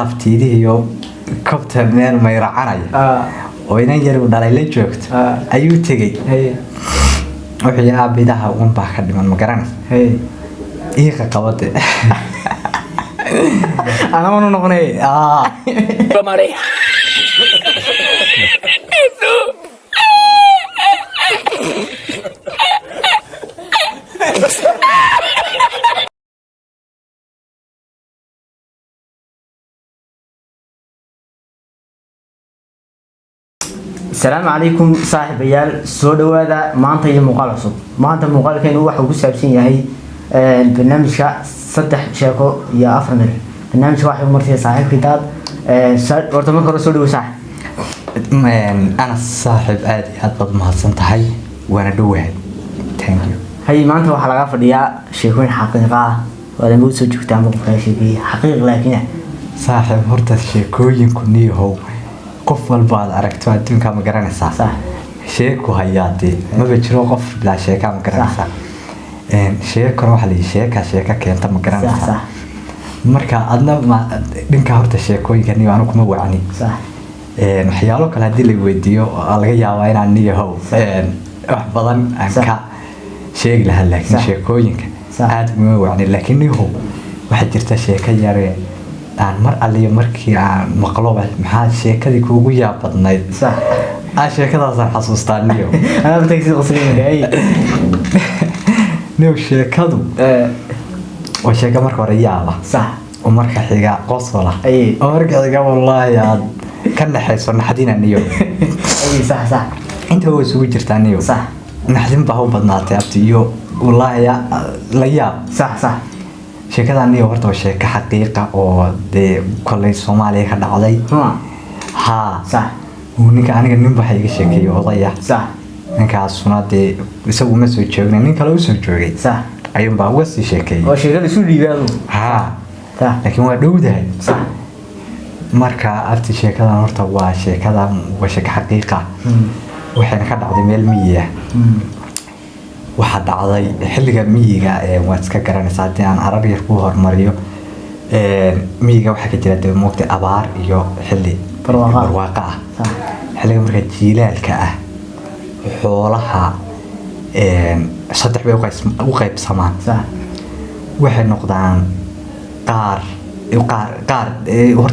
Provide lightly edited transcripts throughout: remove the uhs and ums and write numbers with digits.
naftiidii iyo kabta meel mayracanaya oo inaan yar u dhalay la joogto ayuu tagay wuxuu yaa bidaha uun baa ka dhiman ma garanaysa iiqa qabade ana ma noqonay mare السلام عليكم صاحب عيال سو دوادا maanta iyo muuqaal cusub maanta muuqaalkeenu waxa uu ku saabsan yahay barnaamijka saddex sheeko iyo afar meel barnaamijka waxa uu martay saaxiibkii daad horta marka hore soo dhawo saaxiib ana saaxiib aad iyo aad baad mahadsan tahay waana dhawahay thank you hay maanta waxa laga fadhiyaa sheekooyin xaqiiqo ah wada muu soo joogtaa muuqaal sheekii xaqiiq laakiin saaxiib horta sheekooyinku niyahow qof walba aad aragto adduunka ma garanaysaa صح sheeko hayaatee maba jiro qof bilaa sheeka ma garanaysaa sheeko waxa la sheeka keenta ma garanaysaa صح marka adna dhinka horta sheekooyinka niyo anu kuma wacni صح waxyaalo kale hadii la weydiiyo laga yaabaa inaan niyahow wax badan aan ka sheegi lahaa laakiin sheekooyinka aad uma wacni laakiin niyahow waxa jirta sheeko yare aan mar aliyo markii aan maqlo maxaa sheekadii kuugu yaabadnayd صح sheekadaas aan xasuustaa niyo ana batagsi qoslinay niyo sheekadu waa sheeko marka hore yaaba صح oo marka xiga qosola ay oo marka xiga wallahi aad ka naxayso naxdina niyo ay صح صح inta way isugu jirtaa niyo صح naxdin baa u badnaatay abti iyo wallahi la yaab صح صح sheekadan niyo horta waa sheeko xaqiiqa oo de kolay Soomaaliya ka dhacday ha صح ninka aniga nin baa iga sheekay odaya صح ninkaas sunadee isagu ma soo joognay nin kale u soo joogay صح ayuu baa uga sii sheekay oo sheekada isu dhiibaado ha صح laakiin waa dhowdahay صح marka abti sheekadan horta waa sheeko xaqiiqa waxayna ka dhacday meel miyiga waxa dhacday xilliga miyiga waad iska garanaysaa hadii aan arar yar ku hormariyo miyiga waxa ka jira moogtay abaar iyo xilli barwaaqo ah xilliga marka jiilaalka ah xoolaha saddex bay u qaybsamaan waxay noqdaan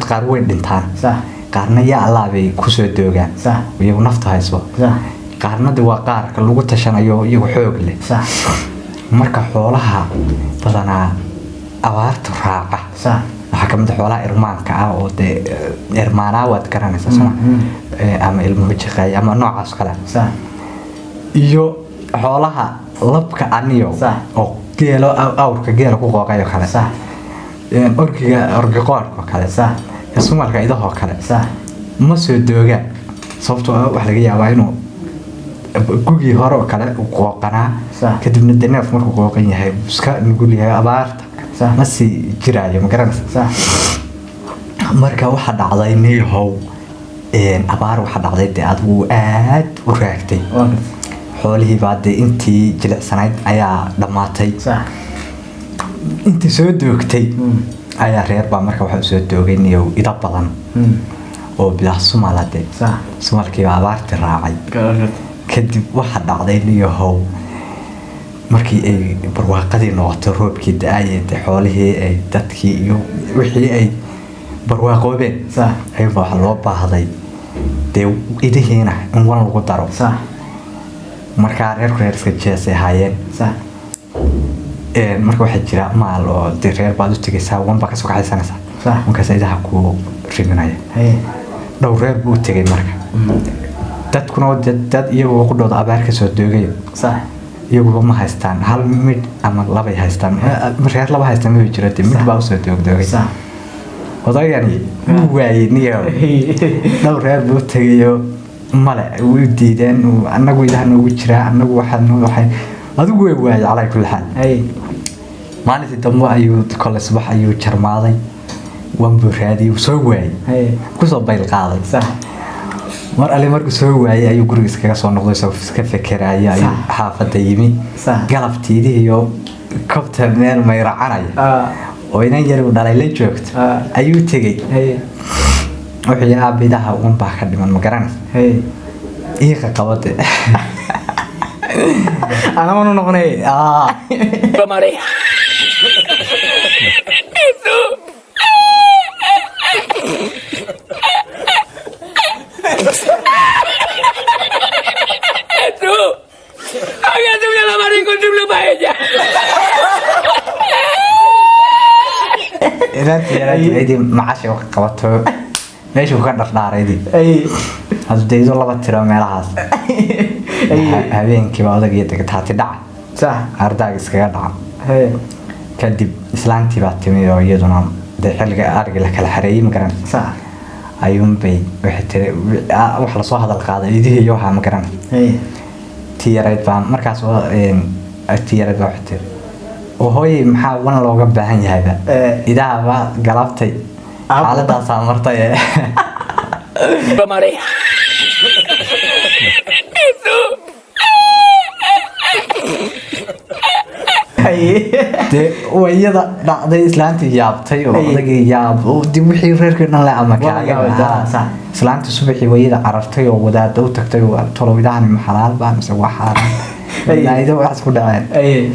qaar way dhintaan qaarna yaa Allah bay ku soo doogaan iyagu nafta hayso qaarnada waa qaarka lagu tashanayo iyagu xoog leh marka xoolaha badanaa abaarta raaca waxa kamid ah xoolaha irmaanka ah oo de irmaanaa waad garanaysaa soma ama ilmuhu jiqay ama noocaas kale iyo xoolaha labka aniyo oo geelo awrka geelo ku qooqayo kale orgiqoorka kale sumalka idahoo kale ma soo doogaan sababtoo wax laga yaabaa inuu gugii hore oo kale u qooqanaa kadibna daneef markuu qooqan yahay iska nugul yahay abaarta ma sii jiraayo ma garanaysa marka waxa dhacday niyahow abaar waxa dhacday dee adigu aad u raagtay xoolihii baa dee intii jilicsanayd ayaa dhammaatay intii soo doogtay ayaa reer baa marka waxa soo doogay niyow ida badan oo bilaa sumalade sumalkiiba abaarti raacay kadib waxa dhacday niyahow markii ay barwaaqadii noqotay roobkii da'ayay xoolihii ay dadkii iyo wixii ay barwaaqoobeen ayuu waxa loo baahday dee idihiina in wan lagu daro marka reer iska jeesay haayeen marka waxa jira maal oo dee reer baad u tagaysaa wan baa kasoo kaxaysanaysaa wankaas idaha ku riminaya dhowr reer buu tagay marka dadkuna dad iyagoo ku dhowda abaar ka soo doogay iyaguba ma haystaan hal mid ama labay haystaan reer laba haystaan ma jiro mid baa usoo doogdoogay odagani wuu waayey niyo dhowr reer buu tagayo male way diideen annagu idaha noogu jiraa annagu waxay adigu way waayey calaa kulli xaal maalintii dambe ayuu kole subax ayuu jarmaaday wanbuu raadiyey soo waayey kusoo bayl qaaday mar alle markuu soo waayay ayuu guriga iskaga soo noqday soo iska fekeraya ayuu xaafada yimi galabtiidii iyo kabta meel mayracanaya oo inan yar uu dhalay la joogto ayuu tegay wuxuu yidhi aabidaha uun baa ka dhiman ma garanaysa iiqa qabade ana ma noqonay Había subido la marín con triple paella. inantii yaraydii macashay wax qabato meeshuu ka dhardhaaraydii haduu daydo laba tiro meelahaas habeenkiiba odagii degtaati dhaca ardaaga iskaga dhaca kadib islaantii baa timi oo iyaduna dee xilliga ariga la kala xareeyey ma garan ayuunbay waxay tiri wax lasoo hadal qaaday idihii iyo waxaa ma garan tii yarayd baa markaas tii yarayd baa waxay tiri hooy maxaa wan looga baahan yahayba idaaba galabtay xaaladaasaa martay dee wayada dhacday islaantii yaabtay oo odagii yaab dib wixii reerkii dhan le ama kaaga islaantii subaxii wayada carartay oo wadaada u tagtay oo tolowidahani ma xalaal baa mise waa xaaraan ilaahido wax isku dhaceen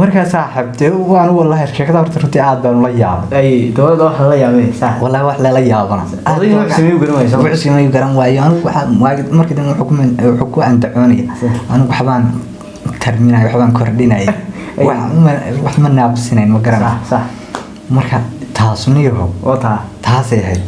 markaa saaxiibtay waan wallahi sheekada horta runtii aad baan ula yaabay dowladda wax la yaabay wallahi wax la yaabana adiga wax sameeyo garan wayso wax sameeyo garan waayo anigu waxa markii dan wuxuu ku andacoonaya anigu waxbaan tarminay waxbaan kordhinay wax ma naabsinayn ma garan marka taasniyo oo taasay ahayd